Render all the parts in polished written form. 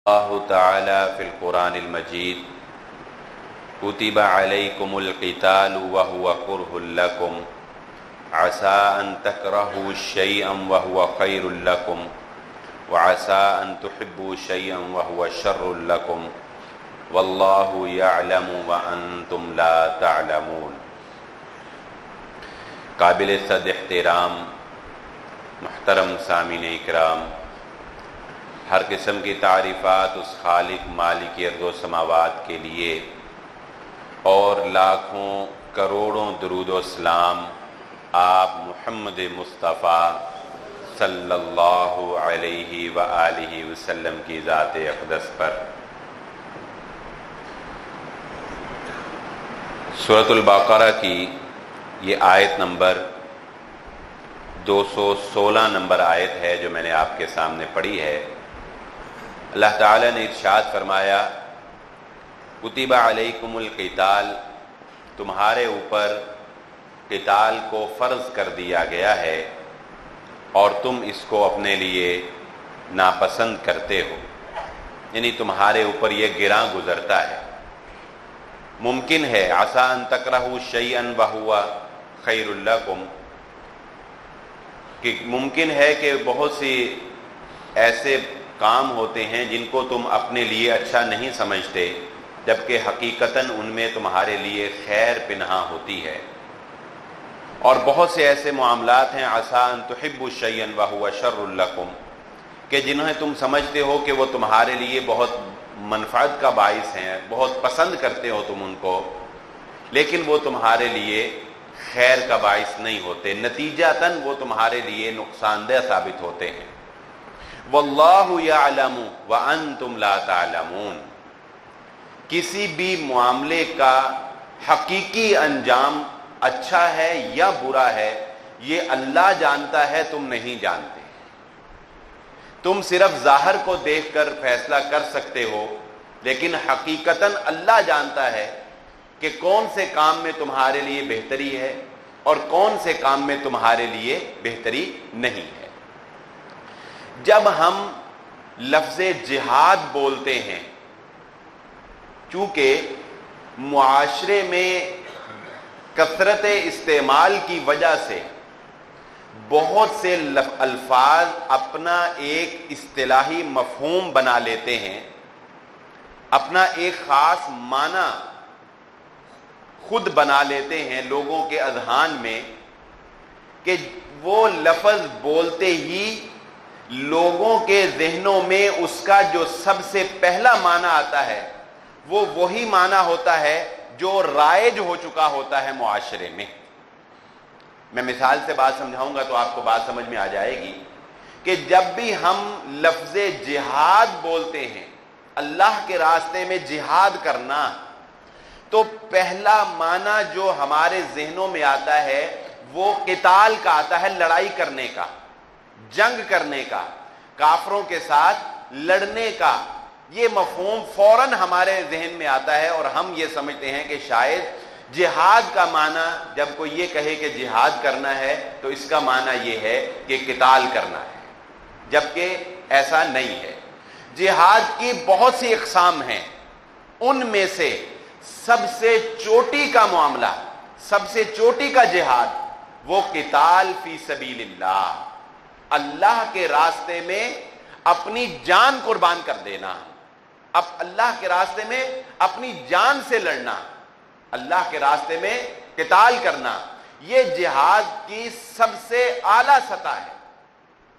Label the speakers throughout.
Speaker 1: اللہ تعالی فی القرآن المجید کتب علیکم القتال وهو کرہ لکم عسى ان تکرہوا شیئا وهو خیر لکم وعسى ان تحبوا شیئا وهو شر لکم واللہ یعلم وانتم لا تعلمون۔ قابل صد احترام محترم سامعین اکرام، ہر قسم کی تعریفات اس خالق مالک ارض و سماوات کے لیے، اور لاکھوں کروڑوں درود و سلام آپ محمد مصطفیٰ صلی اللہ علیہ وآلہ وسلم کی ذات اقدس پر۔ سورۃ البقرہ کی یہ آیت نمبر 216 نمبر آیت ہے جو میں نے آپ کے سامنے پڑھی ہے۔ اللہ تعالیٰ نے ارشاد فرمایا، کتب علیکم القتال، تمہارے اوپر قتال کو فرض کر دیا گیا ہے اور تم اس کو اپنے لیے ناپسند کرتے ہو، یعنی تمہارے اوپر یہ گراں گزرتا ہے۔ ممکن ہے عسیٰ ان تکرہوا شیئا وہو خیر لکم، کہ ممکن ہے کہ بہت سی ایسے کام ہوتے ہیں جن کو تم اپنے لیے اچھا نہیں سمجھتے، جبکہ حقیقتاً ان میں تمہارے لیے خیر پنہاں ہوتی ہے۔ اور بہت سے ایسے معاملات ہیں عسیٰ ان تحبوا شیئا وہو شر لکم، کہ جنہیں تم سمجھتے ہو کہ وہ تمہارے لیے بہت منفعت کا باعث ہیں، بہت پسند کرتے ہو تم ان کو، لیکن وہ تمہارے لیے خیر کا باعث نہیں ہوتے، نتیجتاً وہ تمہارے لیے نقصان دہ ثابت ہوتے ہیں۔ واللہ یعلم وانتم لا تعلمون، کسی بھی معاملے کا حقیقی انجام اچھا ہے یا برا ہے یہ اللہ جانتا ہے، تم نہیں جانتے۔ تم صرف ظاہر کو دیکھ کر فیصلہ کر سکتے ہو، لیکن حقیقتاً اللہ جانتا ہے کہ کون سے کام میں تمہارے لیے بہتری ہے اور کون سے کام میں تمہارے لیے بہتری نہیں ہے۔ جب ہم لفظ جہاد بولتے ہیں، چونکہ معاشرے میں کثرت استعمال کی وجہ سے بہت سے الفاظ اپنا ایک اصطلاحی مفہوم بنا لیتے ہیں، اپنا ایک خاص معنی خود بنا لیتے ہیں لوگوں کے اذہان میں، کہ وہ لفظ بولتے ہی لوگوں کے ذہنوں میں اس کا جو سب سے پہلا معنی آتا ہے وہ وہی معنی ہوتا ہے جو رائج ہو چکا ہوتا ہے معاشرے میں۔ میں مثال سے بات سمجھاؤں گا تو آپ کو بات سمجھ میں آ جائے گی کہ جب بھی ہم لفظ جہاد بولتے ہیں، اللہ کے راستے میں جہاد کرنا، تو پہلا معنی جو ہمارے ذہنوں میں آتا ہے وہ قتال کا آتا ہے، لڑائی کرنے کا، جنگ کرنے کا، کافروں کے ساتھ لڑنے کا۔ یہ مفہوم فوراً ہمارے ذہن میں آتا ہے اور ہم یہ سمجھتے ہیں کہ شاید جہاد کا معنی جب کوئی یہ کہے کہ جہاد کرنا ہے تو اس کا معنی یہ ہے کہ قتال کرنا ہے، جبکہ ایسا نہیں ہے۔ جہاد کی بہت سی اقسام ہیں، ان میں سے سب سے چوٹی کا معاملہ، سب سے چوٹی کا جہاد وہ قتال فی سبیل اللہ، اللہ کے راستے میں اپنی جان قربان کر دینا، اب اللہ کے راستے میں اپنی جان سے لڑنا، اللہ کے راستے میں قتال کرنا، یہ جہاد کی سب سے اعلیٰ سطح ہے،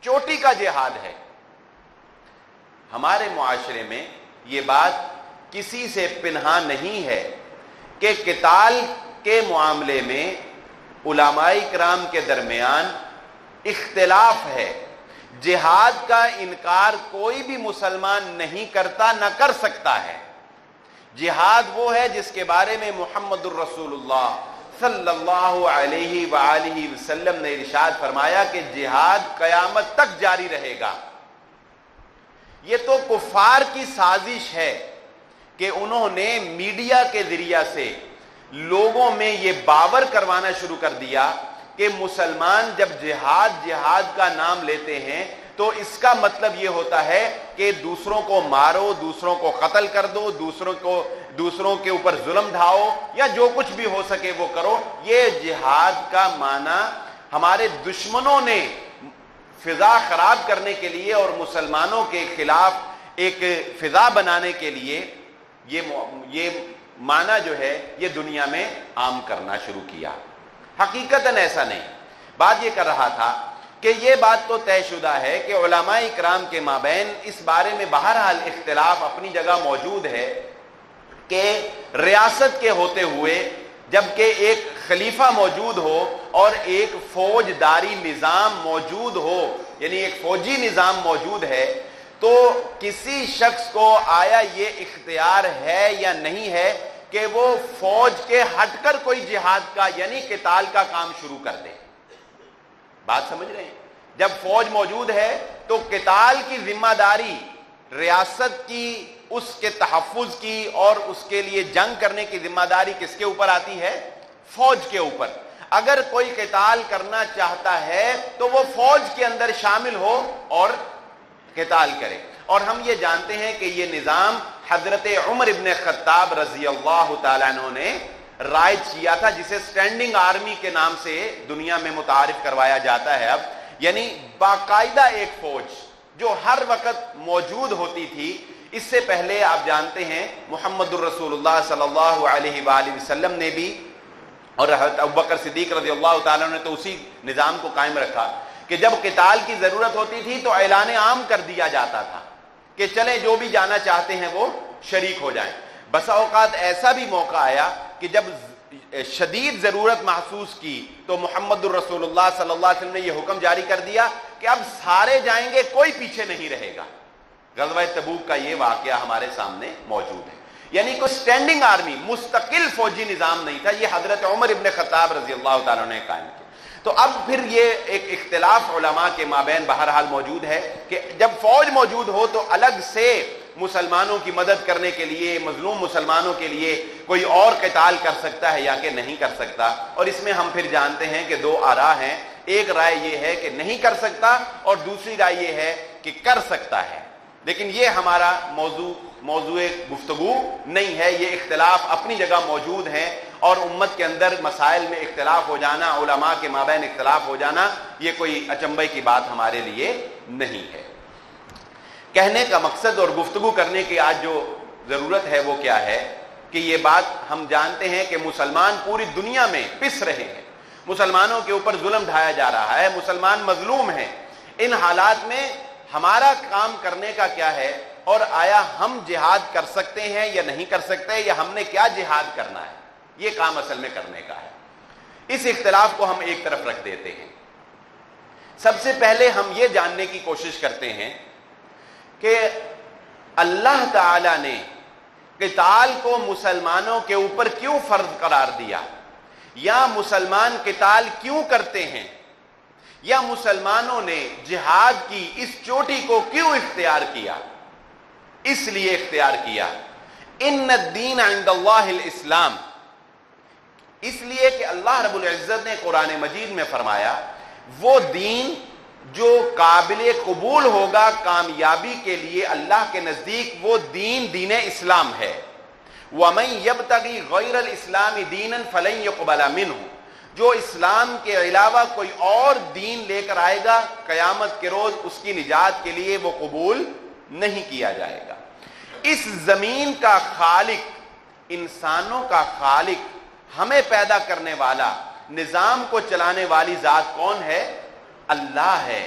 Speaker 1: چوٹی کا جہاد ہے۔ ہمارے معاشرے میں یہ بات کسی سے پنہاں نہیں ہے کہ قتال کے معاملے میں علماء کرام کے درمیان اختلاف ہے۔ جہاد کا انکار کوئی بھی مسلمان نہیں کرتا، نہ کر سکتا ہے۔ جہاد وہ ہے جس کے بارے میں محمد الرسول اللہ صلی اللہ علیہ وآلہ وسلم نے ارشاد فرمایا کہ جہاد قیامت تک جاری رہے گا۔ یہ تو کفار کی سازش ہے کہ انہوں نے میڈیا کے ذریعہ سے لوگوں میں یہ باور کروانا شروع کر دیا کہ مسلمان جب جہاد کا نام لیتے ہیں تو اس کا مطلب یہ ہوتا ہے کہ دوسروں کو مارو، دوسروں کو قتل کر دو، دوسروں کے اوپر ظلم ڈھاؤ، یا جو کچھ بھی ہو سکے وہ کرو. یہ جہاد کا معنی ہمارے دشمنوں نے فضا خراب کرنے کے لیے اور مسلمانوں کے خلاف ایک فضا بنانے کے لیے یہ معنی جو ہے یہ دنیا میں عام کرنا شروع کیا. حقیقتاً ایسا نہیں. بات یہ کر رہا تھا کہ یہ بات تو طے شدہ ہے کہ علماء اکرام کے مابین اس بارے میں بہرحال اختلاف اپنی جگہ موجود ہے کہ ریاست کے ہوتے ہوئے جبکہ ایک خلیفہ موجود ہو اور ایک فوجداری نظام موجود ہو، یعنی ایک فوجی نظام موجود ہے، تو کسی شخص کو آیا یہ اختیار ہے یا نہیں ہے کہ وہ فوج کے ہٹ کر کوئی جہاد کا یعنی قتال کا کام شروع کر دے. بات سمجھ رہے ہیں؟ جب فوج موجود ہے تو قتال کی ذمہ داری ریاست کی، اس کے تحفظ کی اور اس کے لیے جنگ کرنے کی ذمہ داری کس کے اوپر آتی ہے؟ فوج کے اوپر. اگر کوئی قتال کرنا چاہتا ہے تو وہ فوج کے اندر شامل ہو اور قتال کرے. اور ہم یہ جانتے ہیں کہ یہ نظام حضرت عمر ابن خطاب رضی اللہ تعالیٰ عنہ نے رائج کیا تھا، جسے سٹینڈنگ آرمی کے نام سے دنیا میں متعارف کروایا جاتا ہے اب. یعنی باقاعدہ ایک فوج جو ہر وقت موجود ہوتی تھی. اس سے پہلے آپ جانتے ہیں محمد الرسول اللہ صلی اللہ علیہ وآلہ وسلم نے بھی اور حضرت ابوبکر صدیق رضی اللہ تعالیٰ نے تو اسی نظام کو قائم رکھا کہ جب قتال کی ضرورت ہوتی تھی تو اعلان عام کر دیا جاتا تھا کہ چلیں جو بھی جانا چاہتے ہیں وہ شریک ہو جائیں. بسا اوقات ایسا بھی موقع آیا کہ جب شدید ضرورت محسوس کی تو محمد الرسول اللہ صلی اللہ علیہ وسلم نے یہ حکم جاری کر دیا کہ اب سارے جائیں گے، کوئی پیچھے نہیں رہے گا. غزوہ تبوک کا یہ واقعہ ہمارے سامنے موجود ہے. یعنی کوئی سٹینڈنگ آرمی، مستقل فوجی نظام نہیں تھا، یہ حضرت عمر ابن خطاب رضی اللہ تعالیٰ نے قائم کیا. تو اب پھر یہ ایک اختلاف علماء کے مابین بہرحال موجود ہے کہ جب فوج موجود ہو تو الگ سے مسلمانوں کی مدد کرنے کے لیے، مظلوم مسلمانوں کے لیے کوئی اور قتال کر سکتا ہے یا کہ نہیں کر سکتا. اور اس میں ہم پھر جانتے ہیں کہ دو آراء ہیں. ایک رائے یہ ہے کہ نہیں کر سکتا اور دوسری رائے یہ ہے کہ کر سکتا ہے. لیکن یہ ہمارا موضوع گفتگو نہیں ہے. یہ اختلاف اپنی جگہ موجود ہیں اور امت کے اندر مسائل میں اختلاف ہو جانا، علماء کے مابین اختلاف ہو جانا، یہ کوئی اچنبھے کی بات ہمارے لیے نہیں ہے. کہنے کا مقصد اور گفتگو کرنے کی آج جو ضرورت ہے وہ کیا ہے کہ یہ بات ہم جانتے ہیں کہ مسلمان پوری دنیا میں پس رہے ہیں، مسلمانوں کے اوپر ظلم ڈھایا جا رہا ہے، مسلمان مظلوم ہیں. ان حالات میں ہمارا کام کرنے کا کیا ہے اور آیا ہم جہاد کر سکتے ہیں یا نہیں کر سکتے، یا ہم نے کیا جہاد کرنا ہے؟ یہ کام اصل میں کرنے کا ہے. اس اختلاف کو ہم ایک طرف رکھ دیتے ہیں. سب سے پہلے ہم یہ جاننے کی کوشش کرتے ہیں کہ اللہ تعالی نے قتال کو مسلمانوں کے اوپر کیوں فرض قرار دیا، یا مسلمان قتال کیوں کرتے ہیں، یا مسلمانوں نے جہاد کی اس چوٹی کو کیوں اختیار کیا. اس لیے اختیار کیا ان الدین عند اللہ الاسلام، اس لیے کہ اللہ رب العزت نے قرآن مجید میں فرمایا وہ دین جو قابل قبول ہوگا کامیابی کے لیے اللہ کے نزدیک، وہ دین اسلام ہے. وَمَن يَبْتَغِي غَيْرَ الْإِسْلَامِ دِينًا فَلَن يُقْبَلَ مِنْهُ، جو اسلام کے علاوہ کوئی اور دین لے کر آئے گا قیامت کے روز اس کی نجات کے لیے وہ قبول نہیں کیا جائے گا. اس زمین کا خالق، انسانوں کا خالق، ہمیں پیدا کرنے والا، نظام کو چلانے والی ذات کون ہے؟ اللہ ہے.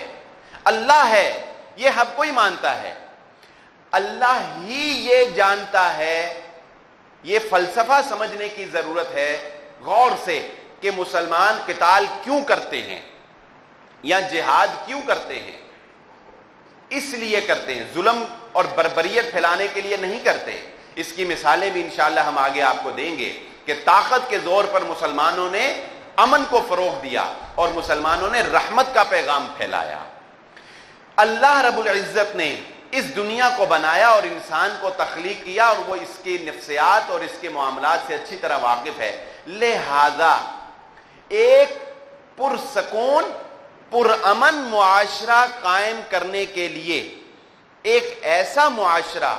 Speaker 1: اللہ ہے، یہ ہر کوئی مانتا ہے. اللہ ہی یہ جانتا ہے. یہ فلسفہ سمجھنے کی ضرورت ہے غور سے کہ مسلمان قتال کیوں کرتے ہیں یا جہاد کیوں کرتے ہیں. اس لیے کرتے ہیں، ظلم اور بربریت پھیلانے کے لیے نہیں کرتے. اس کی مثالیں بھی انشاءاللہ ہم آگے آپ کو دیں گے کہ طاقت کے زور پر مسلمانوں نے امن کو فروغ دیا اور مسلمانوں نے رحمت کا پیغام پھیلایا. اللہ رب العزت نے اس دنیا کو بنایا اور انسان کو تخلیق کیا اور وہ اس کی نفسیات اور اس کے معاملات سے اچھی طرح واقف ہے. لہذا ایک پرسکون پرامن معاشرہ قائم کرنے کے لیے ایک ایسا معاشرہ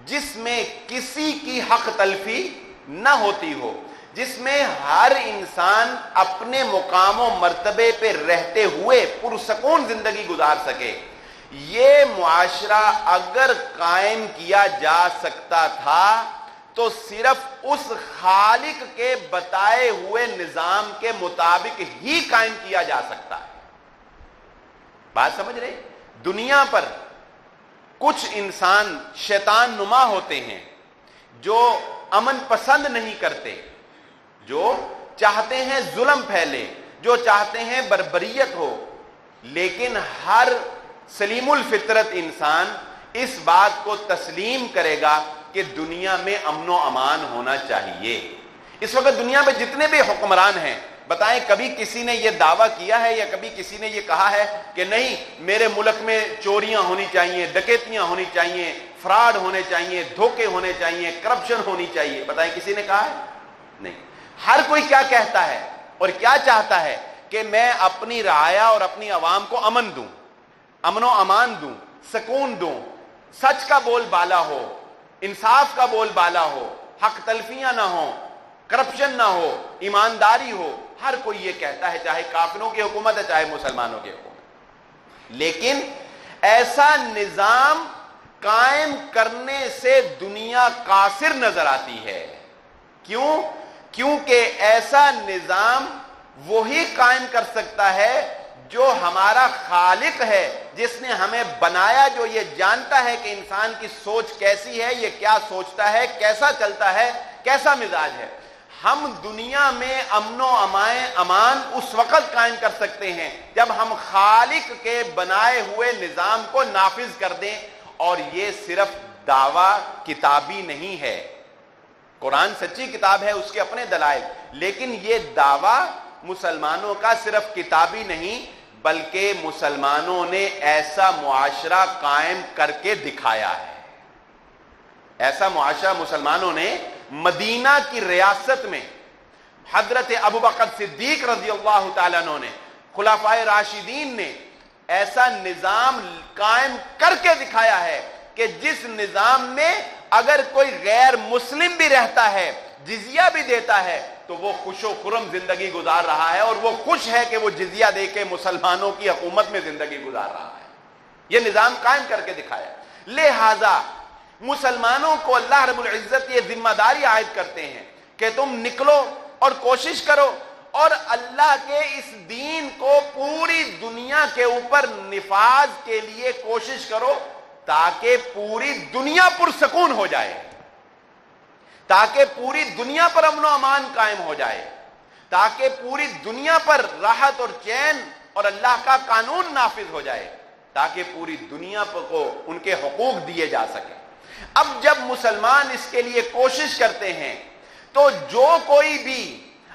Speaker 1: جس میں کسی کی حق تلفی نہ ہوتی ہو، جس میں ہر انسان اپنے مقام و مرتبے پہ رہتے ہوئے پرسکون زندگی گزار سکے، یہ معاشرہ اگر قائم کیا جا سکتا تھا تو صرف اس خالق کے بتائے ہوئے نظام کے مطابق ہی قائم کیا جا سکتا ہے۔ بات سمجھ رہے؟ دنیا پر کچھ انسان شیطان نما ہوتے ہیں جو امن پسند نہیں کرتے، جو چاہتے ہیں ظلم پھیلے، جو چاہتے ہیں بربریت ہو، لیکن ہر سلیم الفطرت انسان اس بات کو تسلیم کرے گا کہ دنیا میں امن و امان ہونا چاہیے۔ اس وقت دنیا میں جتنے بھی حکمران ہیں، بتائیں کبھی کسی نے یہ دعویٰ کیا ہے یا کبھی کسی نے یہ کہا ہے کہ نہیں میرے ملک میں چوریاں ہونی چاہیے، ڈکیتیاں ہونی چاہیے، فراڈ ہونے چاہیے، دھوکے ہونے چاہیے، کرپشن ہونی چاہیے؟ بتائیں کسی نے کہا ہے؟ نہیں۔ ہر کوئی کیا کہتا ہے اور کیا چاہتا ہے کہ میں اپنی رعایا اور اپنی عوام کو امن دوں، امن و امان دوں، سکون دوں، سچ کا بول بالا ہو، انصاف کا بول بالا ہو، حق تلفیاں نہ ہوں، کرپشن نہ ہو، ایمانداری ہو۔ ہر کوئی یہ کہتا ہے، چاہے کافروں کی حکومت ہے چاہے مسلمانوں کی حکومت۔ لیکن ایسا نظام قائم کرنے سے دنیا قاصر نظر آتی ہے۔ کیوں؟ کیونکہ ایسا نظام وہی قائم کر سکتا ہے جو ہمارا خالق ہے، جس نے ہمیں بنایا، جو یہ جانتا ہے کہ انسان کی سوچ کیسی ہے، یہ کیا سوچتا ہے، کیسا چلتا ہے، کیسا مزاج ہے۔ ہم دنیا میں امن و امان اس وقت قائم کر سکتے ہیں جب ہم خالق کے بنائے ہوئے نظام کو نافذ کر دیں، اور یہ صرف دعویٰ کتابی نہیں ہے۔ قرآن سچی کتاب ہے، اس کے اپنے دلائل، لیکن یہ دعویٰ مسلمانوں کا صرف کتابی نہیں بلکہ مسلمانوں نے ایسا معاشرہ قائم کر کے دکھایا ہے۔ ایسا معاشرہ مسلمانوں نے مدینہ کی ریاست میں حضرت ابوبکر صدیق رضی اللہ تعالیٰ عنہ نے، خلفائے راشدین نے ایسا نظام قائم کر کے دکھایا ہے کہ جس نظام میں اگر کوئی غیر مسلم بھی رہتا ہے، جزیہ بھی دیتا ہے، تو وہ خوش و خرم زندگی گزار رہا ہے، اور وہ خوش ہے کہ وہ جزیہ دے کے مسلمانوں کی حکومت میں زندگی گزار رہا ہے۔ یہ نظام قائم کر کے دکھایا۔ لہذا مسلمانوں کو اللہ رب العزت یہ ذمہ داری عائد کرتے ہیں کہ تم نکلو اور کوشش کرو اور اللہ کے اس دین کو پوری دنیا کے اوپر نفاذ کے لیے کوشش کرو، تاکہ پوری دنیا پرسکون ہو جائے، تاکہ پوری دنیا پر امن و امان قائم ہو جائے، تاکہ پوری دنیا پر راحت اور چین اور اللہ کا قانون نافذ ہو جائے، تاکہ پوری دنیا کو ان کے حقوق دیے جا سکیں۔ اب جب مسلمان اس کے لیے کوشش کرتے ہیں تو جو کوئی بھی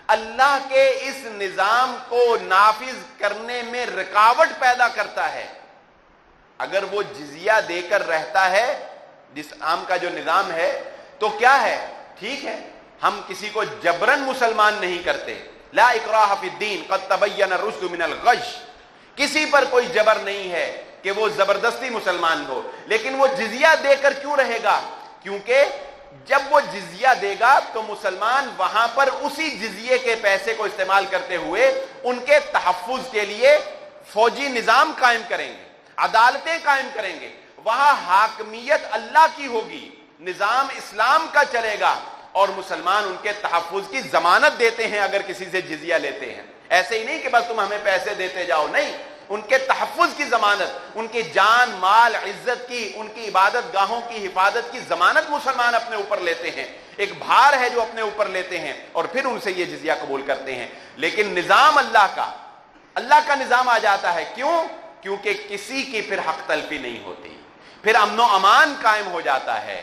Speaker 1: اللہ کے اس نظام کو نافذ کرنے میں رکاوٹ پیدا کرتا ہے، اگر وہ جزیہ دے کر رہتا ہے، جس عام کا جو نظام ہے، تو کیا ہے؟ ٹھیک ہے، ہم کسی کو جبرن مسلمان نہیں کرتے، لا اکراہ فی الدین قد تبین الرشد من الغی، کسی پر کوئی جبر نہیں ہے کہ وہ زبردستی مسلمان ہو، لیکن وہ جزیہ دے کر کیوں رہے گا؟ کیونکہ جب وہ جزیہ دے گا تو مسلمان وہاں پر اسی جزیے کے پیسے کو استعمال کرتے ہوئے ان کے تحفظ کے لیے فوجی نظام قائم کریں گے، عدالتیں قائم کریں گے، وہاں حاکمیت اللہ کی ہوگی، نظام اسلام کا چلے گا، اور مسلمان ان کے تحفظ کی ضمانت دیتے ہیں اگر کسی سے جزیہ لیتے ہیں۔ ایسے ہی نہیں کہ بس تم ہمیں پیسے دیتے جاؤ، نہیں، ان کے تحفظ کی ضمانت، ان کی جان مال عزت کی، ان کی عبادت گاہوں کی حفاظت کی ضمانت مسلمان اپنے اوپر لیتے ہیں، ایک بھار ہے جو اپنے اوپر لیتے ہیں، اور پھر ان سے یہ جزیہ قبول کرتے ہیں۔ لیکن نظام اللہ کا نظام آ جاتا ہے، کیوں؟ کیونکہ کسی کی پھر حق تلفی نہیں ہوتی، پھر امن و امان قائم ہو جاتا ہے۔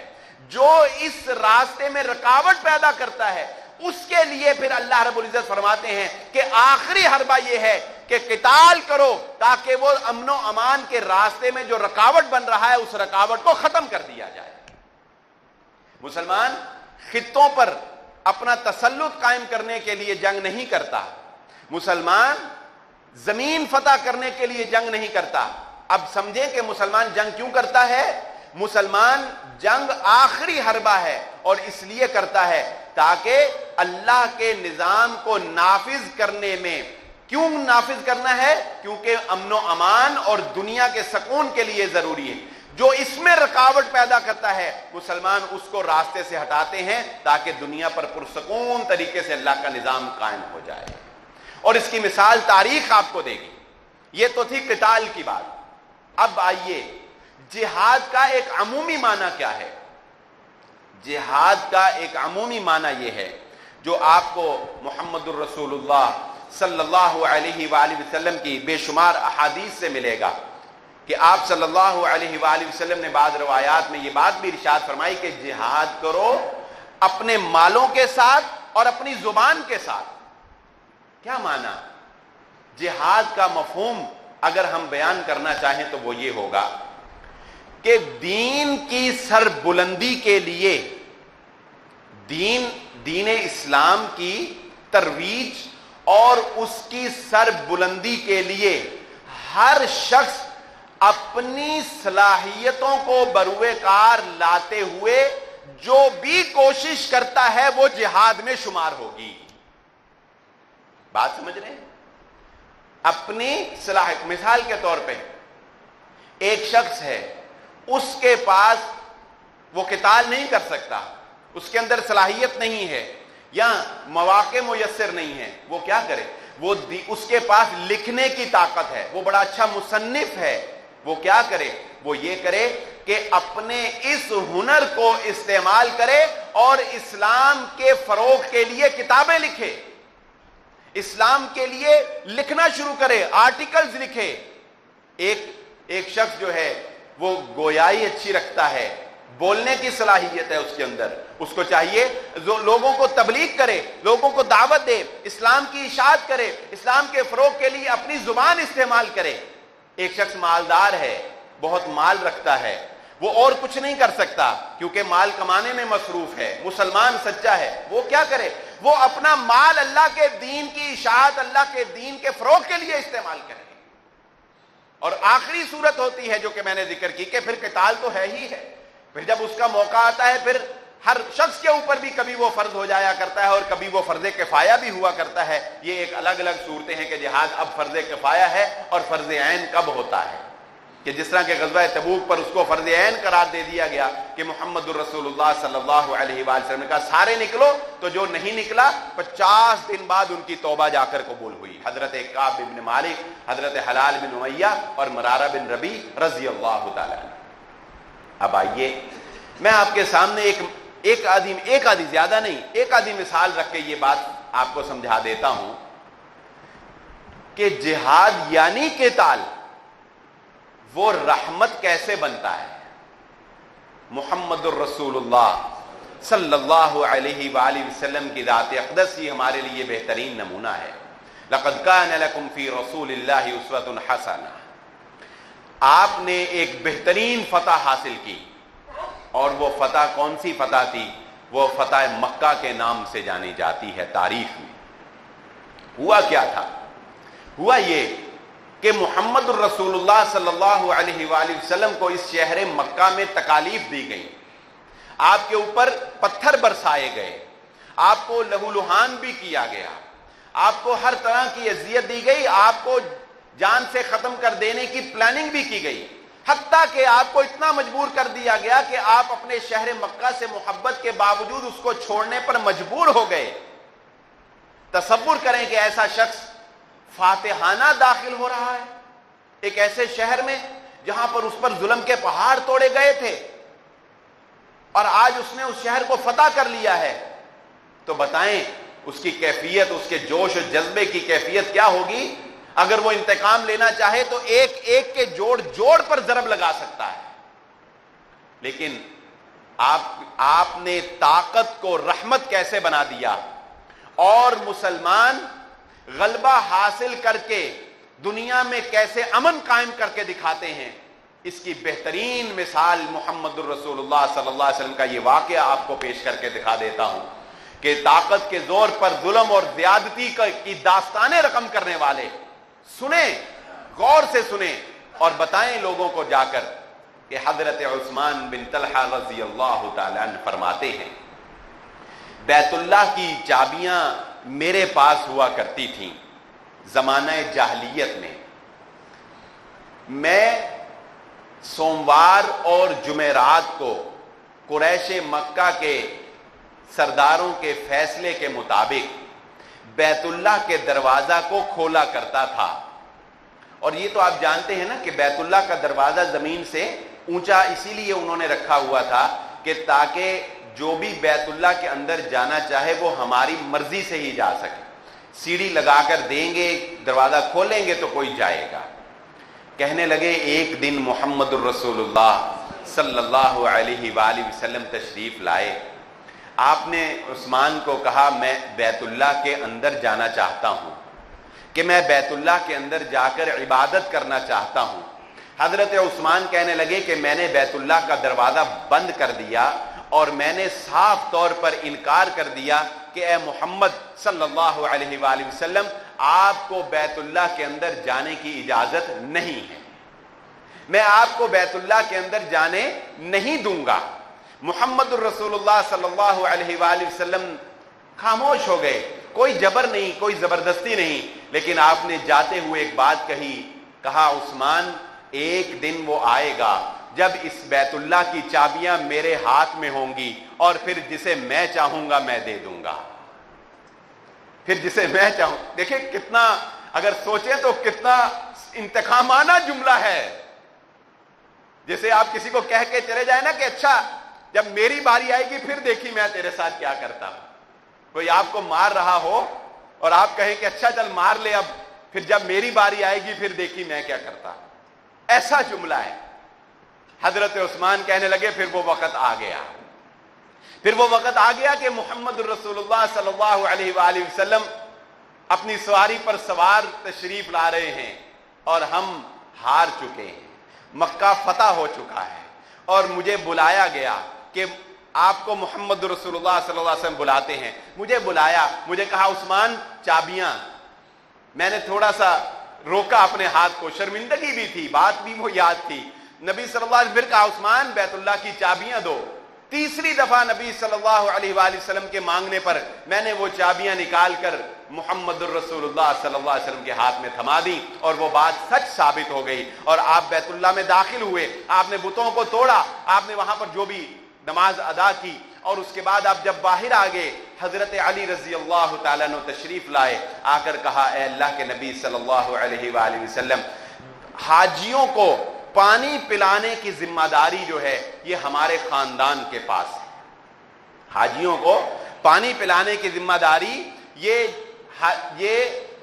Speaker 1: جو اس راستے میں رکاوٹ پیدا کرتا ہے اس کے لیے پھر اللہ رب العزت فرماتے ہیں کہ آخری حربہ یہ ہے کہ قتال کرو، تاکہ وہ امن و امان کے راستے میں جو رکاوٹ بن رہا ہے اس رکاوٹ کو ختم کر دیا جائے۔ مسلمان خطوں پر اپنا تسلط قائم کرنے کے لیے جنگ نہیں کرتا، مسلمان زمین فتح کرنے کے لیے جنگ نہیں کرتا۔ اب سمجھیں کہ مسلمان جنگ کیوں کرتا ہے؟ مسلمان جنگ آخری حربہ ہے اور اس لیے کرتا ہے تاکہ اللہ کے نظام کو نافذ کرنے میں، کیوں نافذ کرنا ہے؟ کیونکہ امن و امان اور دنیا کے سکون کے لیے ضروری ہے۔ جو اس میں رکاوٹ پیدا کرتا ہے مسلمان اس کو راستے سے ہٹاتے ہیں تاکہ دنیا پر پرسکون طریقے سے اللہ کا نظام قائم ہو جائے، اور اس کی مثال تاریخ آپ کو دے گی۔ یہ تو تھی قتال کی بات۔ اب آئیے جہاد کا ایک عمومی معنی کیا ہے؟ جہاد کا ایک عمومی معنی یہ ہے جو آپ کو محمد الرسول اللہ صلی اللہ علیہ وآلہ وسلم کی بے شمار احادیث سے ملے گا کہ آپ صلی اللہ علیہ وآلہ وسلم نے بعض روایات میں یہ بات بھی ارشاد فرمائی کہ جہاد کرو اپنے مالوں کے ساتھ اور اپنی زبان کے ساتھ۔ کیا معنی؟ جہاد کا مفہوم اگر ہم بیان کرنا چاہیں تو وہ یہ ہوگا کہ دین کی سر بلندی کے لیے، دین اسلام کی ترویج اور اس کی سر بلندی کے لیے ہر شخص اپنی صلاحیتوں کو بروئے کار لاتے ہوئے جو بھی کوشش کرتا ہے وہ جہاد میں شمار ہوگی۔ بات سمجھ رہے ہیں؟ اپنی صلاحیت، مثال کے طور پہ ایک شخص ہے، اس کے پاس وہ قتال نہیں کر سکتا، اس کے اندر صلاحیت نہیں ہے یا مواقع میسر نہیں ہے، وہ کیا کرے؟ وہ اس کے پاس لکھنے کی طاقت ہے، وہ بڑا اچھا مصنف ہے، وہ کیا کرے؟ وہ یہ کرے کہ اپنے اس ہنر کو استعمال کرے اور اسلام کے فروغ کے لیے کتابیں لکھے، اسلام کے لیے لکھنا شروع کرے، آرٹیکلز لکھے۔ ایک شخص جو ہے وہ گویائی اچھی رکھتا ہے، بولنے کی صلاحیت ہے اس کے اندر، اس کو چاہیے جو لوگوں کو تبلیغ کرے، لوگوں کو دعوت دے، اسلام کی اشاعت کرے، اسلام کے فروغ کے لیے اپنی زبان استعمال کرے۔ ایک شخص مالدار ہے، بہت مال رکھتا ہے، وہ اور کچھ نہیں کر سکتا کیونکہ مال کمانے میں مصروف ہے، مسلمان سچا ہے، وہ کیا کرے؟ وہ اپنا مال اللہ کے دین کی اشاعت، اللہ کے دین کے فروغ کے لیے استعمال کرے۔ اور آخری صورت ہوتی ہے جو کہ میں نے ذکر کی کہ پھر قتال تو ہے ہی ہے، پھر جب اس کا موقع آتا ہے پھر ہر شخص کے اوپر بھی کبھی وہ فرض ہو جایا کرتا ہے اور کبھی وہ فرض کفایہ بھی ہوا کرتا ہے۔ یہ ایک الگ الگ صورتیں ہیں کہ جہاد اب فرض کفایہ ہے اور فرض عین کب ہوتا ہے، کہ جس طرح کہ غزوہ تبوک پر اس کو فرض عین قرار دے دیا گیا کہ محمد الرسول اللہ صلی اللہ علیہ وآلہ وسلم نے کہا سارے نکلو، تو جو نہیں نکلا 50 دن بعد ان کی توبہ جا کر قبول ہوئی، حضرت کعب بن مالک، حضرت حلال بن امیہ اور مرارہ بن ربیع رضی اللہ تعالی عنہ۔ اب آئیے میں آپ کے سامنے ایک آدھی زیادہ نہیں، ایک آدھی مثال رکھ کے یہ بات آپ کو سمجھا دیتا ہوں کہ جہاد یعنی قتال وہ رحمت کیسے بنتا ہے۔ محمد الرسول اللہ صلی اللہ علیہ وآلہ وسلم کی ذات اقدس ہی ہمارے لیے بہترین نمونہ ہے۔ لقد کان لکم فی رسول اللہ اسوۃ حسنہ۔ آپ نے ایک بہترین فتح حاصل کی، اور وہ فتح کون سی فتح تھی؟ وہ فتح مکہ کے نام سے جانی جاتی ہے تاریخ میں۔ ہوا کیا تھا؟ ہوا یہ کہ محمد الرسول اللہ صلی اللہ علیہ وآلہ وسلم کو اس شہر مکہ میں تکالیف دی گئی، آپ کے اوپر پتھر برسائے گئے، آپ کو لہو لہان بھی کیا گیا، آپ کو ہر طرح کی اذیت دی گئی، آپ کو جان سے ختم کر دینے کی پلاننگ بھی کی گئی، حتیٰ کہ آپ کو اتنا مجبور کر دیا گیا کہ آپ اپنے شہر مکہ سے محبت کے باوجود اس کو چھوڑنے پر مجبور ہو گئے۔ تصور کریں کہ ایسا شخص فاتحانہ داخل ہو رہا ہے ایک ایسے شہر میں جہاں پر اس پر ظلم کے پہاڑ توڑے گئے تھے، اور آج اس نے اس شہر کو فتح کر لیا ہے، تو بتائیں اس کی کیفیت، اس کے جوش و جذبے کی کیفیت کیا ہوگی؟ اگر وہ انتقام لینا چاہے تو ایک ایک کے جوڑ پر ضرب لگا سکتا ہے، لیکن آپ نے طاقت کو رحمت کیسے بنا دیا، اور مسلمان غلبہ حاصل کر کے دنیا میں کیسے امن قائم کر کے دکھاتے ہیں، اس کی بہترین مثال محمد الرسول اللہ صلی اللہ علیہ وسلم کا یہ واقعہ آپ کو پیش کر کے دکھا دیتا ہوں کہ طاقت کے زور پر ظلم اور زیادتی کی داستانیں رقم کرنے والے سنیں، غور سے سنیں اور بتائیں لوگوں کو جا کر کہ حضرت عثمان بن طلحہ رضی اللہ تعالیٰ عنہ فرماتے ہیں بیت اللہ کی چابیاں میرے پاس ہوا کرتی تھیں زمانہ جاہلیت میں. میں سوموار اور جمعرات کو قریش مکہ کے سرداروں کے فیصلے کے مطابق بیت اللہ کے دروازہ کو کھولا کرتا تھا. اور یہ تو آپ جانتے ہیں نا کہ بیت اللہ کا دروازہ زمین سے اونچا اسی لیے انہوں نے رکھا ہوا تھا کہ تاکہ جو بھی بیت اللہ کے اندر جانا چاہے وہ ہماری مرضی سے ہی جا سکے. سیڑھی لگا کر دیں گے, دروازہ کھولیں گے تو کوئی جائے گا. کہنے لگے ایک دن محمد الرسول اللہ صلی اللہ علیہ وآلہ وسلم تشریف لائے. آپ نے عثمان کو کہا میں بیت اللہ کے اندر جانا چاہتا ہوں, کہ میں بیت اللہ کے اندر جا کر عبادت کرنا چاہتا ہوں. حضرت عثمان کہنے لگے کہ میں نے بیت اللہ کا دروازہ بند کر دیا اور میں نے صاف طور پر انکار کر دیا کہ اے محمد صلی اللہ علیہ وآلہ وسلم آپ کو بیت اللہ کے اندر جانے کی اجازت نہیں ہے, میں آپ کو بیت اللہ کے اندر جانے نہیں دوں گا. محمد الرسول اللہ صلی اللہ علیہ وآلہ وسلم خاموش ہو گئے, کوئی جبر نہیں, کوئی زبردستی نہیں, لیکن آپ نے جاتے ہوئے ایک بات کہا عثمان ایک دن وہ آئے گا جب اس بیت اللہ کی چابیاں میرے ہاتھ میں ہوں گی اور پھر جسے میں چاہوں گا میں دے دوں گا, پھر جسے میں چاہوں. دیکھیں کتنا, اگر سوچیں تو کتنا انتقامانہ جملہ ہے. جیسے آپ کسی کو کہہ کے چلے جائیں نا کہ اچھا جب میری باری آئے گی پھر دیکھی میں تیرے ساتھ کیا کرتا ہوں. کوئی آپ کو مار رہا ہو اور آپ کہیں کہ اچھا چل مار لے, اب پھر جب میری باری آئے گی پھر دیکھی میں کیا کرتا. ایسا جملہ ہے. حضرت عثمان کہنے لگے پھر وہ وقت آ گیا, پھر وہ وقت آ گیا کہ محمد الرسول اللہ صلی اللہ علیہ وآلہ وسلم اپنی سواری پر سوار تشریف لا رہے ہیں اور ہم ہار چکے ہیں, مکہ فتح ہو چکا ہے, اور مجھے بلایا گیا کہ آپ کو محمد رسول اللہ صلی اللہ علیہ وسلم بلاتے ہیں. مجھے بلایا, مجھے کہا عثمان چابیاں. میں نے تھوڑا سا روکا اپنے ہاتھ کو, شرمندگی بھی تھی, بات بھی وہ یاد تھی. نبی صلی اللہ علیہ وسلم پھر کہا عثمان بیت اللہ کی چابیاں دو. تیسری دفعہ نبی صلی اللہ علیہ وآلہ وسلم کے مانگنے پر میں نے وہ چابیاں نکال کر محمد الرسول اللہ صلی اللہ علیہ وسلم کے ہاتھ میں تھما دی, اور وہ بات سچ ثابت ہو گئی. اور آپ بیت اللہ میں داخل ہوئے, آپ نے بتوں کو توڑا, آپ نے وہاں پر جو بھی نماز ادا کی, اور اس کے بعد آپ جب باہر آ گئے حضرت علی رضی اللہ تعالیٰ عنہ تشریف لائے. آ کر کہا اے اللہ کے نبی صلی اللہ علیہ وآلہ وسلم حاجیوں کو پانی پلانے کی ذمہ داری جو ہے یہ ہمارے خاندان کے پاس ہے. حاجیوں کو پانی پلانے کی ذمہ داری یہ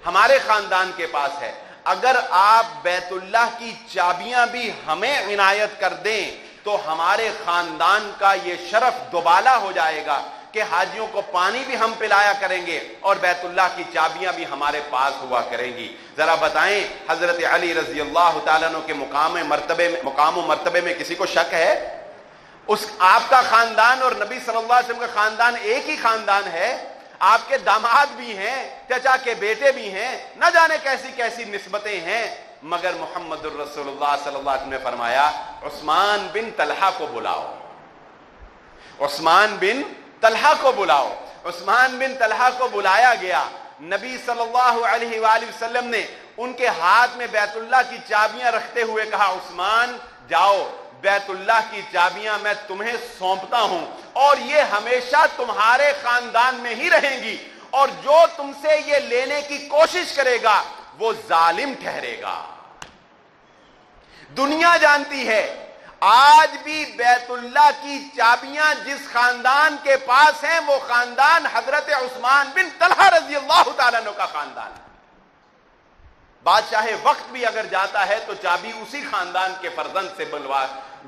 Speaker 1: ہمارے خاندان کے پاس ہے. اگر آپ بیت اللہ کی چابیاں بھی ہمیں عنایت کر دیں تو ہمارے خاندان کا یہ شرف دوبالا ہو جائے گا کہ حاجیوں کو پانی بھی ہم پلایا کریں گے اور بیت اللہ کی چابیاں بھی ہمارے پاس ہوا کریں گی. ذرا بتائیں حضرت علی رضی اللہ تعالیٰ عنہ کے مقام و مرتبے میں کسی کو شک ہے؟ اس آپ کا خاندان اور نبی صلی اللہ علیہ وسلم کا خاندان ایک ہی خاندان ہے. آپ کے داماد بھی ہیں, چچا کے بیٹے بھی ہیں, نہ جانے کیسی کیسی نسبتیں ہیں, مگر محمد الرسول اللہ صلی اللہ علیہ وسلم نے فرمایا عثمان بن طلحہ کو بلاؤ, عثمان بن طلحہ کو بلاؤ. عثمان بن طلحہ کو بلایا گیا. نبی صلی اللہ علیہ وآلہ وسلم نے ان کے ہاتھ میں بیت اللہ کی چابیاں رکھتے ہوئے کہا عثمان جاؤ, بیت اللہ کی چابیاں میں تمہیں سونپتا ہوں اور یہ ہمیشہ تمہارے خاندان میں ہی رہیں گی, اور جو تم سے یہ لینے کی کوشش کرے گا وہ ظالم ٹھہرے گا. دنیا جانتی ہے آج بھی بیت اللہ کی چابیاں جس خاندان کے پاس ہیں وہ خاندان حضرت عثمان بن طلحہ رضی اللہ تعالیٰ عنہ کا خاندان ہے. بادشاہ وقت بھی اگر جاتا ہے تو چابی اسی خاندان کے فرزند سے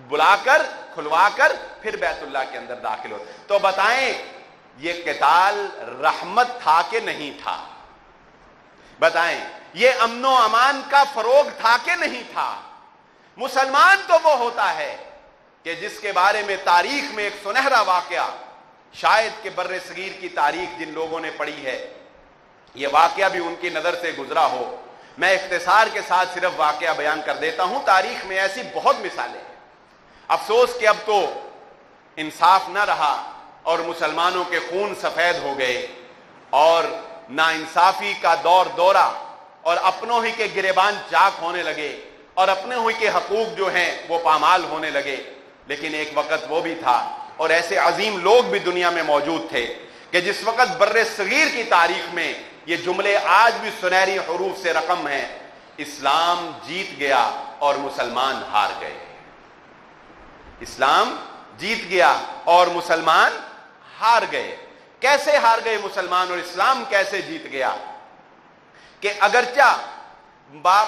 Speaker 1: بلا کر کھلوا کر پھر بیت اللہ کے اندر داخل ہو. تو بتائیں یہ قتال رحمت تھا کہ نہیں تھا؟ بتائیں یہ امن و امان کا فروغ تھا کہ نہیں تھا؟ مسلمان تو وہ ہوتا ہے کہ جس کے بارے میں تاریخ میں ایک سنہرا واقعہ, شاید کہ بر صغیر کی تاریخ جن لوگوں نے پڑھی ہے یہ واقعہ بھی ان کی نظر سے گزرا ہو. میں اختصار کے ساتھ صرف واقعہ بیان کر دیتا ہوں, تاریخ میں ایسی بہت مثالیں ہیں. افسوس کہ اب تو انصاف نہ رہا اور مسلمانوں کے خون سفید ہو گئے اور ناانصافی کا دورہ اور اپنوں ہی کے گریبان چاک ہونے لگے اور اپنے ہی کے حقوق جو ہیں وہ پامال ہونے لگے. لیکن ایک وقت وہ بھی تھا اور ایسے عظیم لوگ بھی دنیا میں موجود تھے کہ جس وقت بر صغیر کی تاریخ میں یہ جملے آج بھی سنہری حروف سے رقم ہیں: اسلام جیت گیا اور مسلمان ہار گئے. اسلام جیت گیا اور مسلمان ہار گئے. کیسے ہار گئے مسلمان اور اسلام کیسے جیت گیا؟ کہ اگرچہ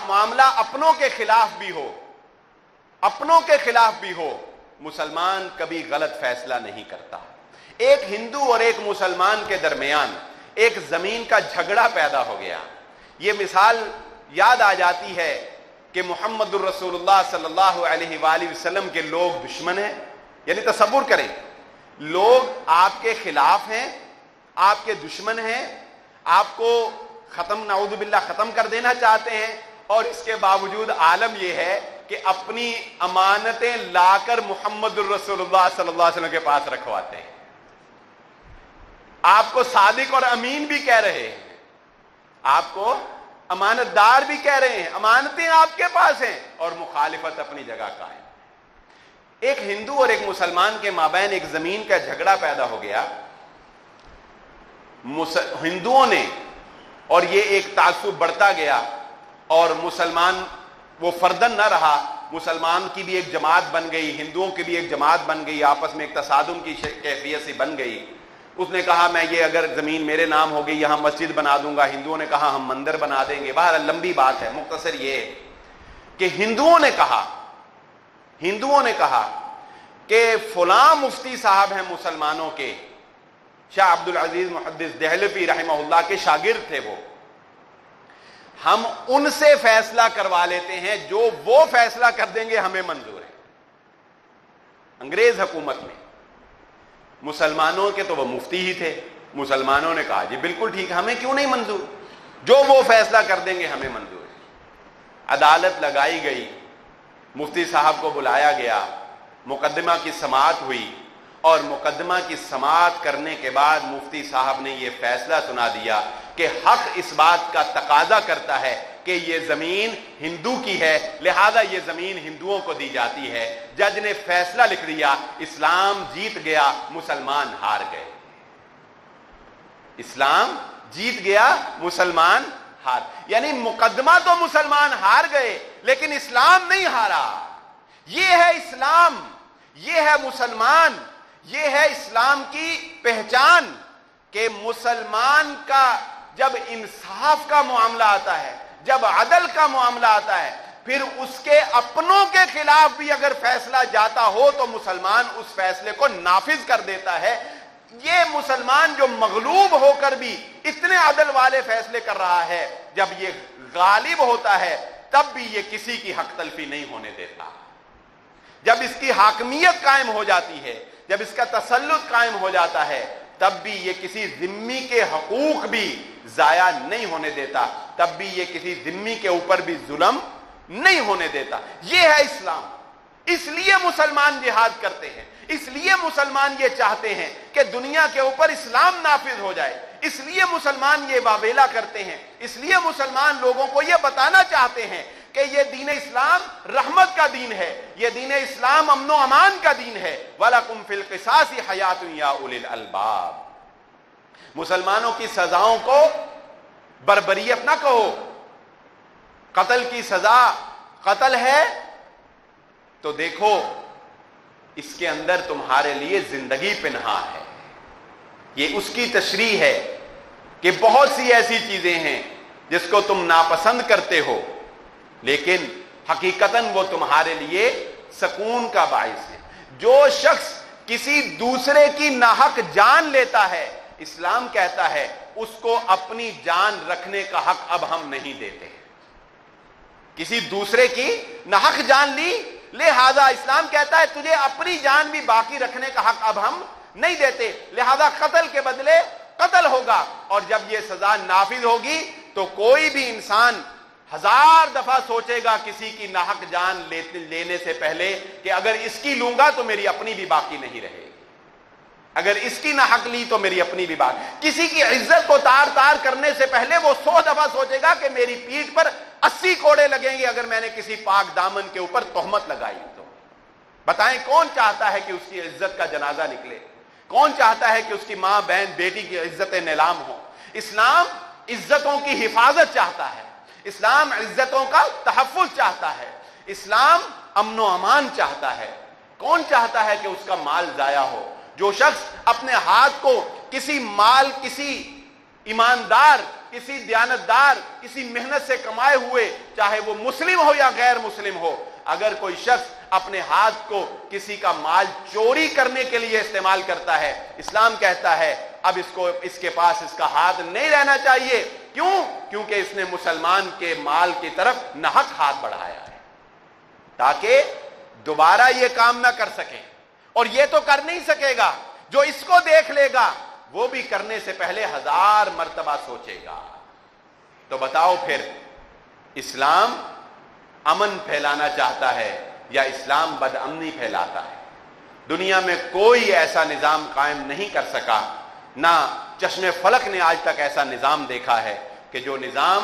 Speaker 1: معاملہ اپنوں کے خلاف بھی ہو مسلمان کبھی غلط فیصلہ نہیں کرتا. ایک ہندو اور ایک مسلمان کے درمیان ایک زمین کا جھگڑا پیدا ہو گیا. یہ مثال یاد آ جاتی ہے کہ محمد الرسول اللہ صلی اللہ علیہ وآلہ وسلم کے لوگ دشمن ہیں. یعنی تصور کریں، لوگ آپ کے خلاف ہیں، آپ کے دشمن ہیں، آپ کو نعوذ باللہ ختم کر دینا چاہتے ہیں، اور اس کے باوجود عالم یہ ہے کہ اپنی امانتیں لا کر محمد الرسول اللہ صلی اللہ علیہ وسلم کے پاس رکھواتے ہیں. آپ کو صادق اور امین بھی کہہ رہے ہیں، آپ کو امانت دار بھی کہہ رہے ہیں، امانتیں آپ کے پاس ہیں، اور مخالفت اپنی جگہ قائم. ایک ہندو اور ایک مسلمان کے مابین ایک زمین کا جھگڑا پیدا ہو گیا. ہندوؤں نے، اور یہ ایک تعصب بڑھتا گیا اور مسلمان وہ فردن نہ رہا، مسلمان کی بھی ایک جماعت بن گئی، ہندوؤں کی بھی ایک جماعت بن گئی، آپس میں ایک تصادم کی کیفیت سے بن گئی. اس نے کہا میں یہ اگر زمین میرے نام ہو گئی یہاں مسجد بنا دوں گا، ہندوؤں نے کہا ہم مندر بنا دیں گے. بہرحال لمبی بات ہے، مختصر یہ ہے کہ ہندوؤں نے کہا کہ فلاں مفتی صاحب ہیں مسلمانوں کے، شاہ عبد العزیز محدث دہلوی رحمہ اللہ کے شاگرد تھے، ہم ان سے فیصلہ کروا لیتے ہیں، جو وہ فیصلہ کر دیں گے ہمیں منظور ہے. انگریز حکومت میں مسلمانوں کے تو وہ مفتی ہی تھے، مسلمانوں نے کہا جی بالکل ٹھیک، ہمیں کیوں نہیں منظور، جو وہ فیصلہ کر دیں گے ہمیں منظور ہے. عدالت لگائی گئی، مفتی صاحب کو بلایا گیا، مقدمہ کی سماعت ہوئی، اور مقدمہ کی سماعت کرنے کے بعد مفتی صاحب نے یہ فیصلہ سنا دیا کہ حق اس بات کا تقاضا کرتا ہے کہ یہ زمین ہندو کی ہے، لہذا یہ زمین ہندوؤں کو دی جاتی ہے. جج نے فیصلہ لکھ دیا، اسلام جیت گیا، مسلمان ہار گئے. اسلام جیت گیا، مسلمان ہار. یعنی مقدمہ تو مسلمان ہار گئے لیکن اسلام نہیں ہارا. یہ ہے اسلام، یہ ہے مسلمان، یہ ہے اسلام کی پہچان کہ مسلمان کا جب انصاف کا معاملہ آتا ہے، جب عدل کا معاملہ آتا ہے، پھر اس کے اپنوں کے خلاف بھی اگر فیصلہ جاتا ہو تو مسلمان اس فیصلے کو نافذ کر دیتا ہے. یہ مسلمان جو مغلوب ہو کر بھی اتنے عدل والے فیصلے کر رہا ہے، جب یہ غالب ہوتا ہے تب بھی یہ کسی کی حق تلفی نہیں ہونے دیتا. جب اس کی حاکمیت قائم ہو جاتی ہے، جب اس کا تسلط قائم ہو جاتا ہے، تب بھی یہ کسی ذمی کے حقوق بھی ضائع نہیں ہونے دیتا، تب بھی یہ کسی ذمی کے اوپر بھی ظلم نہیں ہونے دیتا. یہ ہے اسلام. اس لیے مسلمان جہاد کرتے ہیں، اس لیے مسلمان یہ چاہتے ہیں کہ دنیا کے اوپر اسلام نافذ ہو جائے، اس لیے مسلمان یہ واویلا کرتے ہیں، اس لیے مسلمان لوگوں کو یہ بتانا چاہتے ہیں کہ یہ دین اسلام رحمت کا دین ہے، یہ دین اسلام امن و امان کا دین ہے. وَلَكُمْ فِي الْقِصَاصِ حَيَاتٌ يَا أُولِي الْأَلْبَابِ. مسلمانوں کی سزاؤں کو بربریت نہ کہو. قتل کی سزا قتل ہے تو دیکھو اس کے اندر تمہارے لیے زندگی پنہا ہے. یہ اس کی تشریح ہے کہ بہت سی ایسی چیزیں ہیں جس کو تم ناپسند کرتے ہو لیکن حقیقتاً وہ تمہارے لیے سکون کا باعث ہے. جو شخص کسی دوسرے کی ناحق جان لیتا ہے، اسلام کہتا ہے اس کو اپنی جان رکھنے کا حق اب ہم نہیں دیتے. کسی دوسرے کی ناحق جان لی، لہذا اسلام کہتا ہے تجھے اپنی جان بھی باقی رکھنے کا حق اب ہم نہیں دیتے، لہذا قتل کے بدلے قتل ہوگا. اور جب یہ سزا نافذ ہوگی تو کوئی بھی انسان 1000 دفعہ سوچے گا کسی کی ناحق جان لینے سے پہلے کہ اگر اس کی لوں گا تو میری اپنی بھی باقی نہیں رہے گی، اگر اس کی ناحق لی تو میری اپنی بھی باقی۔ کسی کی عزت کو تار تار کرنے سے پہلے وہ 100 دفعہ سوچے گا کہ میری پیٹھ پر 80 کوڑے لگیں گے اگر میں نے کسی پاک دامن کے اوپر تہمت لگائی تو۔ بتائیں کون چاہتا ہے کہ اس کی عزت کا جنازہ نکلے؟ کون چاہتا ہے کہ اس کی ماں بہن بیٹی کی عزتیں نیلام ہوں؟ اسلام عزتوں کی حفاظت چاہتا ہے، اسلام عزتوں کا تحفظ چاہتا ہے، اسلام امن و امان چاہتا ہے۔ کون چاہتا ہے کہ اس کا مال ضائع ہو؟ جو شخص اپنے ہاتھ کو کسی مال، کسی ایماندار، کسی دیانتدار، کسی محنت سے کمائے ہوئے، چاہے وہ مسلم ہو یا غیر مسلم ہو، اگر کوئی شخص اپنے ہاتھ کو کسی کا مال چوری کرنے کے لیے استعمال کرتا ہے، اسلام کہتا ہے اب اس کے پاس اس کا ہاتھ نہیں رہنا چاہیے۔ کیوں؟ کیونکہ اس نے مسلمان کے مال کی طرف ناحق ہاتھ بڑھایا ہے، تاکہ دوبارہ یہ کام نہ کر سکیں۔ اور یہ تو کر نہیں سکے گا، جو اس کو دیکھ لے گا وہ بھی کرنے سے پہلے 1000 مرتبہ سوچے گا۔ تو بتاؤ پھر اسلام امن پھیلانا چاہتا ہے یا اسلام بدامنی پھیلاتا ہے؟ دنیا میں کوئی ایسا نظام قائم نہیں کر سکا، نہ چشم فلک نے آج تک ایسا نظام دیکھا ہے کہ جو نظام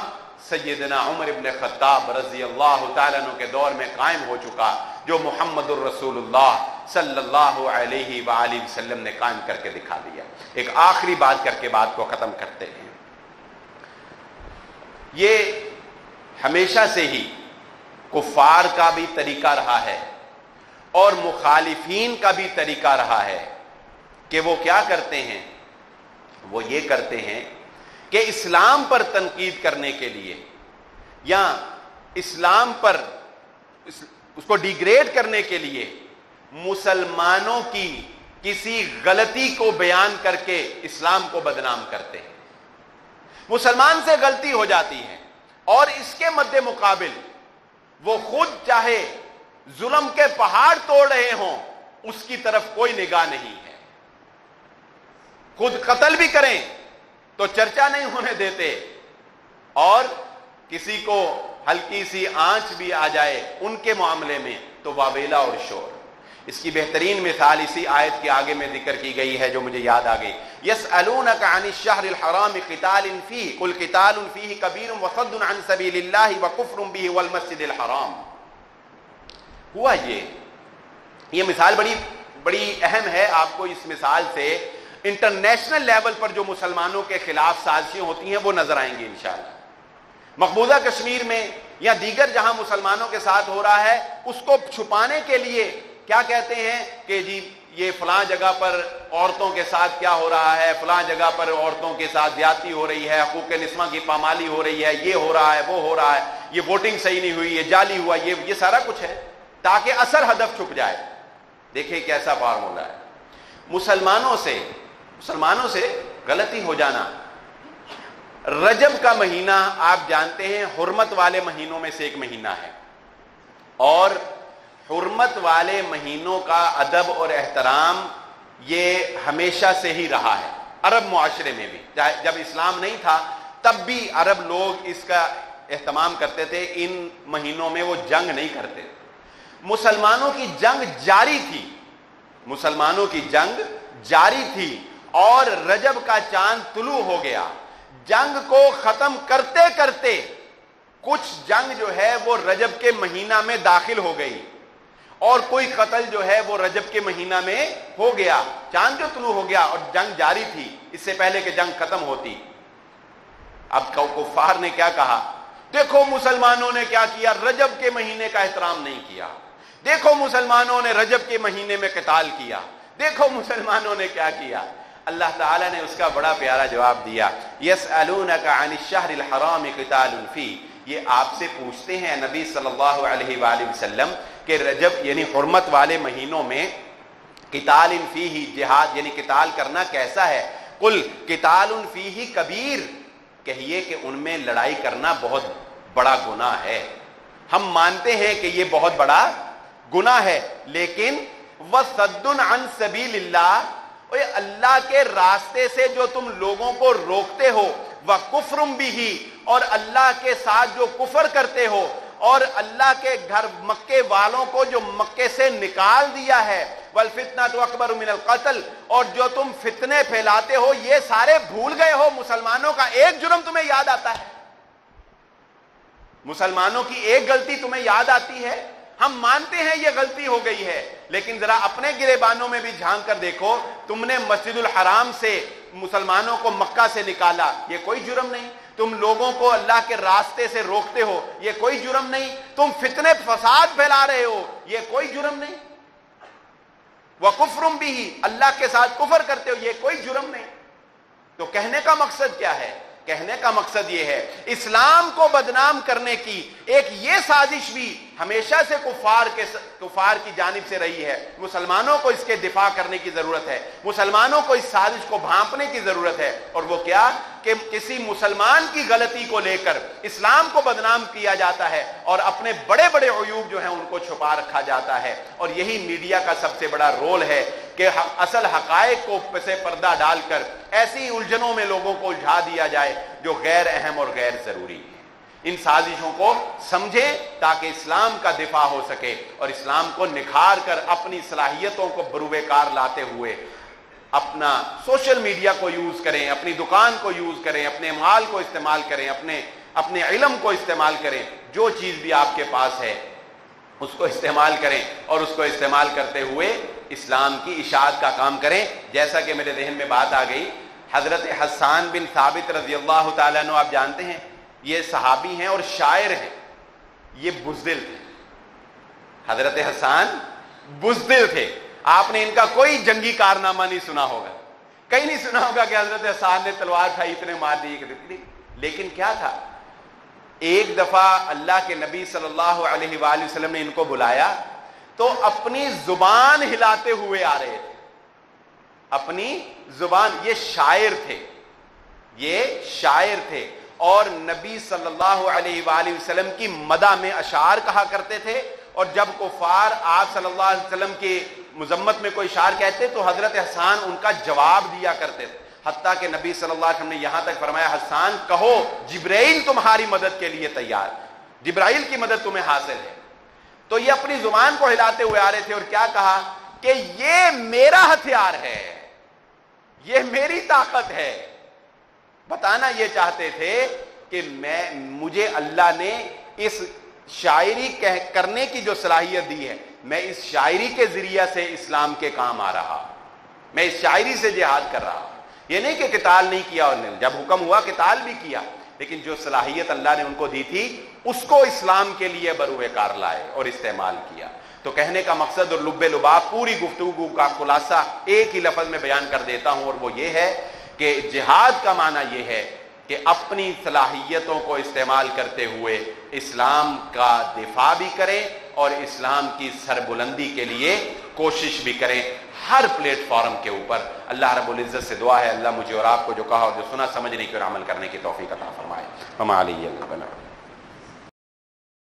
Speaker 1: سیدنا عمر ابن خطاب رضی اللہ تعالیٰ عنہ کے دور میں قائم ہو چکا، جو محمد الرسول اللہ صلی اللہ علیہ وآلہ وسلم نے قائم کر کے دکھا دیا۔ ایک آخری بات کر کے بات کو ختم کرتے ہیں۔ یہ ہمیشہ سے ہی کفار کا بھی طریقہ رہا ہے اور مخالفین کا بھی طریقہ رہا ہے کہ وہ کیا کرتے ہیں؟ وہ یہ کرتے ہیں کہ اسلام پر تنقید کرنے کے لیے یا اسلام پر اس کو ڈیگریڈ کرنے کے لیے مسلمانوں کی کسی غلطی کو بیان کر کے اسلام کو بدنام کرتے ہیں۔ مسلمان سے غلطی ہو جاتی ہے اور اس کے مد مقابل وہ خود چاہے ظلم کے پہاڑ توڑ رہے ہوں، اس کی طرف کوئی نگاہ نہیں ہے، خود قتل بھی کریں تو چرچا نہیں ہونے دیتے، اور کسی کو ہلکی سی آنچ بھی آ جائے ان کے معاملے میں تو واویلا اور شور۔ اس کی بہترین مثال اسی آیت کے آگے میں ذکر کی گئی ہے جو مجھے یاد آ گئی۔ یسألونک عن الشہر الحرام قتال فیہ قل قتال فیہ کبیر وصد عن سبیل اللہ وکفر بہ والمسجد الحرام۔ ہوا یہ مثال بڑی اہم ہے۔ آپ کو اس مثال سے انٹرنیشنل لیول پر جو مسلمانوں کے خلاف سازشیں ہوتی ہیں وہ نظر آئیں گی انشاءاللہ۔ مقبوضہ کشمیر میں یا دیگر جہاں مسلمانوں کے ساتھ ہو رہا ہے، اس کو چھپانے کے لیے کیا کہتے ہیں کہ جی یہ فلاں جگہ پر عورتوں کے ساتھ کیا ہو رہا ہے، فلاں جگہ پر عورتوں کے ساتھ زیادتی ہو رہی ہے، حقوق نسواں کی پامالی ہو رہی ہے، یہ ہو رہا ہے، وہ ہو رہا ہے، یہ ووٹنگ صحیح نہیں ہوئی، یہ جعلی ہوا، یہ سارا کچھ ہے تاکہ اثر ہدف چھپ جائے۔ دیکھیں کیسا فارمولہ ہے۔ مسلمانوں سے غلطی ہو جانا۔ رجب کا مہینہ آپ جانتے ہیں حرمت والے مہینوں میں سے ایک مہینہ ہے، اور حرمت والے مہینوں کا ادب اور احترام یہ ہمیشہ سے ہی رہا ہے، عرب معاشرے میں بھی۔ جب اسلام نہیں تھا تب بھی عرب لوگ اس کا اہتمام کرتے تھے، ان مہینوں میں وہ جنگ نہیں کرتے تھے۔ مسلمانوں کی جنگ جاری تھی اور رجب کا چاند طلوع ہو گیا۔ جنگ کو ختم کرتے کرتے کچھ جنگ جو ہے وہ رجب کے مہینہ میں داخل ہو گئی، اور کوئی قتل جو ہے وہ رجب کے مہینہ میں ہو گیا۔ چاند جو طلوع ہو گیا اور جنگ جاری تھی اس سے پہلے کہ جنگ ختم ہوتی۔ اب کفار نے کیا کہا؟ دیکھو مسلمانوں نے کیا کیا، رجب کے مہینے کا احترام نہیں کیا، دیکھو مسلمانوں نے رجب کے مہینے میں قتال کیا، دیکھو مسلمانوں نے کیا کیا۔ اللہ تعالیٰ نے اس کا بڑا پیارا جواب دیا، یسألونک عن الشہر الحرام قتال فیہ، یہ آپ سے پوچھتے ہیں نبی صلی اللہ علیہ وآلہ وسلم کہ رجب یعنی حرمت والے مہینوں میں قتال فیہ جہاد یعنی قتال کرنا کیسا ہے؟ قل قتال فیہ کبیر، کہیے کہ ان میں لڑائی کرنا بہت بڑا گناہ ہے۔ ہم مانتے ہیں کہ یہ بہت بڑا گناہ ہے، لیکن وصد عن سبیل اللہ، اللہ کے راستے سے جو تم لوگوں کو روکتے ہو، وکفر بہ، اور اللہ کے ساتھ جو کفر کرتے ہو اور اللہ کے گھر مکے والوں کو جو مکے سے نکال دیا ہے، والفتنۃ اکبر من القتل، اور جو تم فتنے پھیلاتے ہو یہ سارے بھول گئے ہو۔ مسلمانوں کا ایک جرم تمہیں یاد آتا ہے، مسلمانوں کی ایک غلطی تمہیں یاد آتی ہے؟ ہم مانتے ہیں یہ غلطی ہو گئی ہے، لیکن ذرا اپنے گریبانوں میں بھی جھانک کر دیکھو، تم نے مسجد الحرام سے مسلمانوں کو مکہ سے نکالا، یہ کوئی جرم نہیں۔ تم لوگوں کو اللہ کے راستے سے روکتے ہو، یہ کوئی جرم نہیں۔ تم فتنے فساد پھیلا رہے ہو، یہ کوئی جرم نہیں۔ وَكُفْرٌ بِهِ، اللہ کے ساتھ کفر کرتے ہو، یہ کوئی جرم نہیں۔ تو کہنے کا مقصد کیا ہے؟ کہنے کا مقصد یہ ہے، اسلام کو بدنام کرنے کی ایک یہ سازش بھی ہمیشہ سے کفار کی جانب سے رہی ہے۔ مسلمانوں کو اس کے دفاع کرنے کی ضرورت ہے، مسلمانوں کو اس سازش کو بھانپنے کی ضرورت ہے۔ اور وہ کیا کہ کسی مسلمان کی غلطی کو لے کر اسلام کو بدنام کیا جاتا ہے اور اپنے بڑے بڑے عیوب جو ہیں ان کو چھپا رکھا جاتا ہے۔ اور یہی میڈیا کا سب سے بڑا رول ہے کہ اصل حقائق کو پسے پردہ ڈال کر ایسی الجھنوں میں لوگوں کو الجھا دیا جائے جو غیر اہم اور غیر ضروری ہیں۔ ان سازشوں کو سمجھیں تاکہ اسلام کا دفاع ہو سکے اور اسلام کو نکھار کر اپنی صلاحیتوں کو بروئے کار لاتے ہوئے اپنا سوشل میڈیا کو یوز کریں، اپنی دکان کو یوز کریں، اپنے مال کو استعمال کریں، اپنے علم کو استعمال کریں، جو چیز بھی آپ کے پاس ہے اس کو استعمال کریں اور اس کو استعمال کرتے ہوئے اسلام کی اشاعت کا کام کریں۔ جیسا کہ میرے ذہن میں بات آ گئی، حضرت حسان بن ثابت رضی اللہ تعالیٰ عنہ، آپ جانتے ہیں یہ صحابی ہیں اور شاعر ہیں، یہ بزدل تھے۔ حضرت حسان بزدل تھے، آپ نے ان کا کوئی جنگی کارنامہ نہیں سنا ہوگا، کہیں نہیں سنا ہوگا کہ حضرت حسان نے تلوار اٹھائی اتنے مار دیے، لیکن کیا تھا، ایک دفعہ اللہ کے نبی صلی اللہ علیہ وآلہ وسلم نے ان کو بلایا تو اپنی زبان ہلاتے ہوئے آ رہے تھے، اپنی زبان، یہ شاعر تھے اور نبی صلی اللہ علیہ وآلہ وسلم کی مدح میں اشعار کہا کرتے تھے، اور جب کفار آپ صلی اللہ علیہ وسلم کی مذمت میں کوئی اشعار کہتے تو حضرت حسان ان کا جواب دیا کرتے تھے، حتیٰ کہ نبی صلی اللہ علیہ وسلم نے یہاں تک فرمایا، حسان کہو جبرائیل تمہاری مدد کے لیے تیار، جبرائیل کی مدد تمہیں حاصل ہے۔ تو یہ اپنی زبان کو ہلاتے ہوئے آ رہے تھے اور کیا کہا کہ یہ میرا ہتھیار ہے، یہ میری طاقت ہے۔ بتانا یہ چاہتے تھے کہ مجھے اللہ نے اس شاعری کرنے کی جو صلاحیت دی ہے، میں اس شاعری کے ذریعہ سے اسلام کے کام آ رہا، میں اس شاعری سے جہاد کر رہا۔ یہ نہیں کہ قتال نہیں کیا، اور جب حکم ہوا قتال بھی کیا، لیکن جو صلاحیت اللہ نے ان کو دی تھی اس کو اسلام کے لیے بروئے کار لائے اور استعمال کیا۔ تو کہنے کا مقصد اور لب لباب پوری گفتگو کا خلاصہ ایک ہی لفظ میں بیان کر دیتا ہوں، اور وہ یہ ہے کہ جہاد کا معنی یہ ہے کہ اپنی صلاحیتوں کو استعمال کرتے ہوئے اسلام کا دفاع بھی کریں اور اسلام کی سربلندی کے لیے کوشش بھی کریں ہر پلیٹ فارم کے اوپر۔ اللہ رب العزت سے دعا ہے اللہ مجھے اور آپ کو جو کہا اور جو سنا سمجھنے کی اور عمل کرنے کی توفیق عطا فرمائے۔ وما علیہ البلاغ۔